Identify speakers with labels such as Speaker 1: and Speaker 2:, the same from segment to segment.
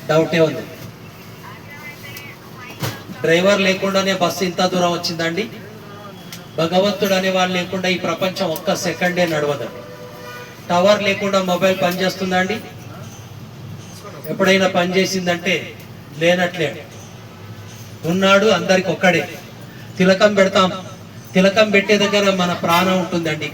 Speaker 1: డౌటే ఉంది. డ్రైవర్ లేకుండానే బస్సు ఇంత దూరం వచ్చిందండి. భగవంతుడు అనే వాళ్ళు లేకుండా ఈ ప్రపంచం ఒక్క సెకండే నడవదండి. టవర్ లేకుండా మొబైల్ పనిచేస్తుందా అండి? ఎప్పుడైనా పనిచేసిందంటే లేనట్లే. ఉన్నాడు, అందరికి ఒక్కడే. తిలకం పెడతాం, తిలకం పెట్టే దగ్గర మన ప్రాణం ఉంటుందండి.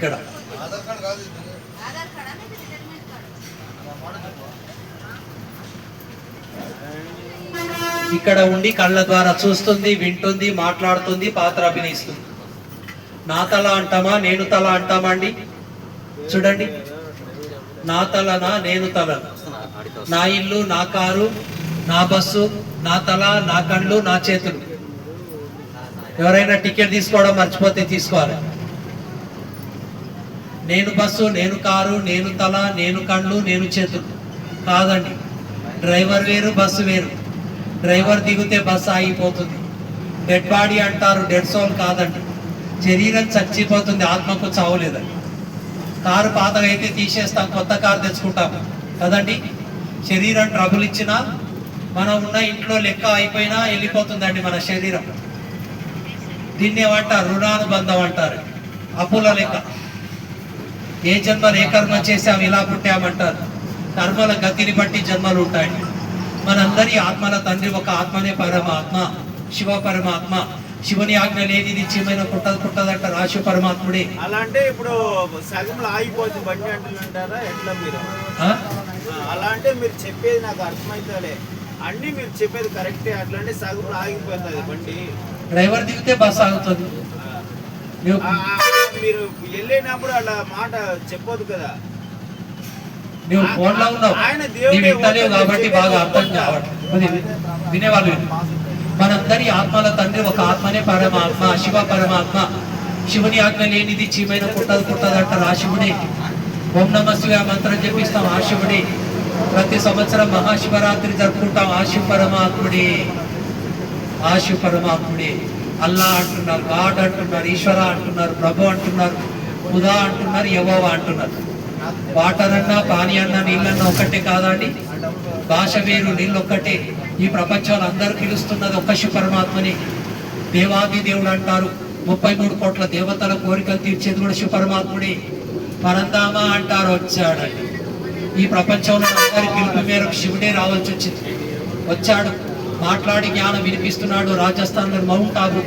Speaker 1: ఇక్కడ ఉండి కళ్ళ ద్వారా చూస్తుంది, వింటుంది, మాట్లాడుతుంది, పాత్ర అభినయిస్తుంది. నా తల అంటామా, నేను తల అంటామా అండి? చూడండి, నా తలనా, నేను తలనా? నా ఇల్లు, నా కారు, నా బస్సు, నా తల, నా కళ్ళు, నా చేతులు. ఎవరైనా టికెట్ తీసుకోవడం మర్చిపోతే తీసుకోవాలి. నేను బస్సు, నేను కారు, నేను తల, నేను కళ్ళు, నేను చేతులు కాదండి. డ్రైవర్ వేరు, బస్సు వేరు. డ్రైవర్ దిగితే బస్సు ఆగిపోతుంది. డెడ్ బాడీ అంటారు, డెడ్ సోల్ కాదండి. శరీరం చచ్చిపోతుంది, ఆత్మకు చావులేదండి. కారు పాతగా అయితే తీసేస్తాం, కొత్త కారు తెచ్చుకుంటాం కదండి. శరీరం ట్రబుల్ ఇచ్చినా, మనం ఉన్న ఇంట్లో లెక్క అయిపోయినా వెళ్ళిపోతుందండి మన శరీరం. దీన్ని ఏమంటారు? రుణానుబంధం అంటారు. అప్పుల లెక్క. ఏ జన్మలు ఏ కర్మ చేసాం ఇలా పుట్టామంటారు. కర్మల గతిని బట్టి జన్మలు ఉంటాయి. మనందరి ఆత్మల తండ్రి ఒక ఆత్మనే పరమాత్మ, శివ పరమాత్మ. శివుని ఆజ్ఞ లేనిది చీమైన పుట్టదంట రాశి పరమాత్ముడే.
Speaker 2: అలా అంటే ఇప్పుడు సగంలో ఆగిపోతుంది బండి అంటారా ఎట్లా మీరు? అలా అంటే మీరు చెప్పేది నాకు అర్థమైతలే అండి. మీరు చెప్పేది కరెక్టే. అట్లా అంటే సగంలో ఆగిపోతుంది బండి.
Speaker 1: డ్రైవర్ దిగితే బస్ ఆగుతుంది.
Speaker 2: మీరు వెళ్ళినప్పుడు అలా మాట చెప్పొద్దు కదా.
Speaker 1: నువ్వు ఫోన్లో ఉన్నావు, నీవు వింటలేవు కాబట్టి బాగా అర్థం కావాలి. వినేవాళ్ళు. మనందరి ఆత్మల తండ్రి ఒక ఆత్మనే పరమాత్మ, శివ పరమాత్మ. శివుని ఆజ్ఞ లేనిది చీమైన పుట్టదంట రాశివుడే. ఓం నమ శివాయ మంత్రం చెప్పిస్తాం, ఆ శివుడే. ప్రతి సంవత్సరం మహాశివరాత్రి జరుపుకుంటాం, ఆ శివ పరమాత్ముడే. ఆ శివ పరమాత్ముడే. అల్లా అంటున్నారు, గాడ్ అంటున్నారు, ఈశ్వర అంటున్నారు, ప్రభు అంటున్నారు, ఖుదా అంటున్నారు, యెహోవా అంటున్నారు. వాటర్ అన్నా, పానీ అన్నా, నీళ్ళన్నా ఒక్కటే కాదండి. భాష వేరు, నీళ్ళు ఒక్కటే. ఈ ప్రపంచంలో అందరూ పిలుస్తున్నది ఒక్క శివ పరమాత్మని. దేవాది దేవుడు అంటారు. 33 కోట్ల దేవతల కోరికలు తీర్చేది కూడా శివ పరమాత్ముడే. పరంధామ అంటారు, వచ్చాడండి. ఈ ప్రపంచంలో అందరి పిలుపు మేరకు శివుడే రావాల్సి వచ్చింది. వచ్చాడు, మాట్లాడి జ్ఞానం వినిపిస్తున్నాడు. రాజస్థాన్లో మౌంట్ ఆబు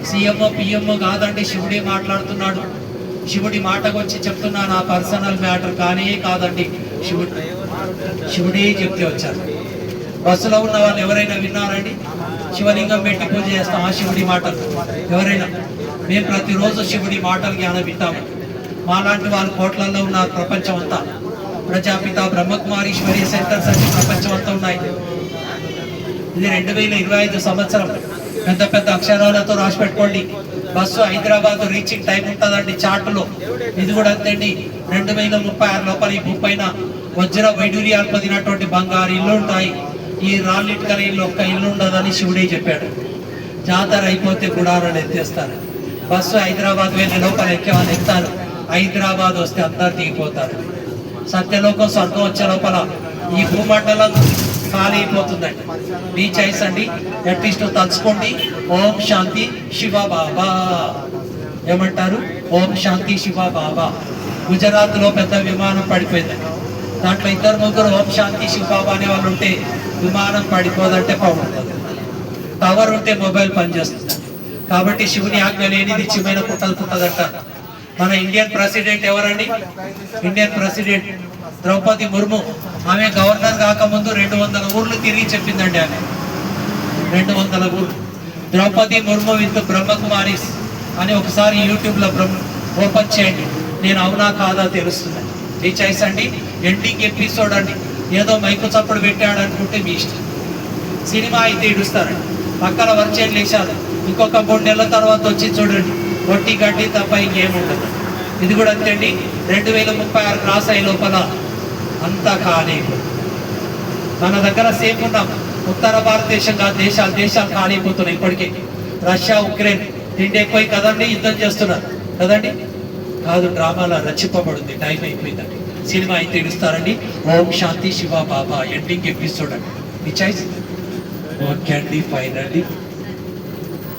Speaker 1: సీఎంఓ పిఎంఓ కాదండి, శివుడే మాట్లాడుతున్నాడు. శివుడి మాటకు వచ్చి చెప్తున్నా, నా పర్సనల్ మ్యాటర్ కానే కాదండి, శివుడే చెప్తే వచ్చారు. బస్సులో ఉన్న వాళ్ళు ఎవరైనా విన్నారండి? శివలింగం పెట్టి పూజ చేస్తాం, ఆ శివుడి మాటలు. ఎవరైనా? మేము ప్రతిరోజు శివుడి మాటలు జ్ఞానం వింటాము. మాలాంటి వాళ్ళు కోట్లలో ఉన్నారు ప్రపంచం అంతా. ప్రజాపిత బ్రహ్మకుమారీశ్వరి సెంటర్స్ అన్ని ప్రపంచం అంతా ఉన్నాయి. ఇది 2025 సంవత్సరం. పెద్ద పెద్ద అక్షరాలతో రాసి పెట్టుకోండి. బస్సు హైదరాబాద్ రీచింగ్ టైం ఉంటుందండి చార్టులో. ఇది కూడా అంతేండి. 2036 లోపల ఈ భూపైన వజ్ర వైడూర్యాలు పొందినటువంటి బంగారు ఇల్లు ఉంటాయి. ఈ రాళ్ళిట్కల ఇల్లు ఒక్క ఇల్లు ఉండదని శివుడే చెప్పాడు. జాతర అయిపోతే గుడారాలు ఎత్తేస్తారు. బస్సు హైదరాబాద్ వెళ్ళే లోపల ఎక్కేవాళ్ళు ఎక్కుతారు. హైదరాబాద్ వస్తే అందరు దిగిపోతారు. సత్యలోకం స్వర్గం వచ్చే లోపల ఈ భూమండలం ఖాళీ అయిపోతుందండి. మీ చాయిస్ అండి. అట్లీస్ట్ తలుచుకోండి, ఓం శాంతి శివ బాబా. ఏమంటారు? ఓం శాంతి శివ బాబా. గుజరాత్ లో పెద్ద విమానం పడిపోయిందండి. దాంట్లో 2-3 ఓం శాంతి శివ బాబా అనే వాళ్ళు ఉంటే విమానం పడిపోదంటే బాగుంటుంది. టవర్ ఉంటే మొబైల్ పనిచేస్తుంది. కాబట్టి శివుని ఆజ్ఞ లేనిది చిమైన పుట్టదంట. మన ఇండియన్ ప్రెసిడెంట్ ఎవరండి? Indian president Droupadi Murmu. ఆమె గవర్నర్ కాకముందు 200 ఊర్లు తిరిగి చెప్పిందండి. ఆమె 200 ఊర్లు. ద్రౌపది ముర్ము విత్ బ్రహ్మకుమారీస్ అని ఒకసారి యూట్యూబ్లో ఓపెన్ చేయండి. నేను అవునా కాదా తెలుస్తుంది. మీ చాయిస్ అండి. ఎండింగ్ ఎపిసోడ్ అండి. ఏదో మైకు చప్పుడు పెట్టాడు అనుకుంటే మీ ఇష్టం. సినిమా అయితే ఇడుస్తారండి. పక్కన వర్చేలు వేసారు. ఇంకొక 3 నెలల తర్వాత వచ్చి చూడండి, ఒట్టి గడ్డి తప్ప ఇంకేముండదు. ఇది కూడా అంతే అండి. 2036 క్రాస్ అయ్యే లోపల అంతా ఖాళీ. మన దగ్గర సేఫ్ ఉన్నాం. ఉత్తర భారతదేశం కాదు, దేశాలు ఖాళీ అయిపోతున్నాయి ఇప్పటికే. రష్యా ఉక్రెయిన్ తిండి ఎక్కువ కదండి, యుద్ధం చేస్తున్నారు కదండి. కాదు, డ్రామాలో రచిప్పబడింది. టైం అయిపోయిందండి. సినిమా అయితే ఇడుస్తారండి. ఓం శాంతి శివ బాబా ఎండింగ్ ఎపిసోడ్ అండి. మీ చాయిస్. ఓకే అండి, ఫైనల్లీ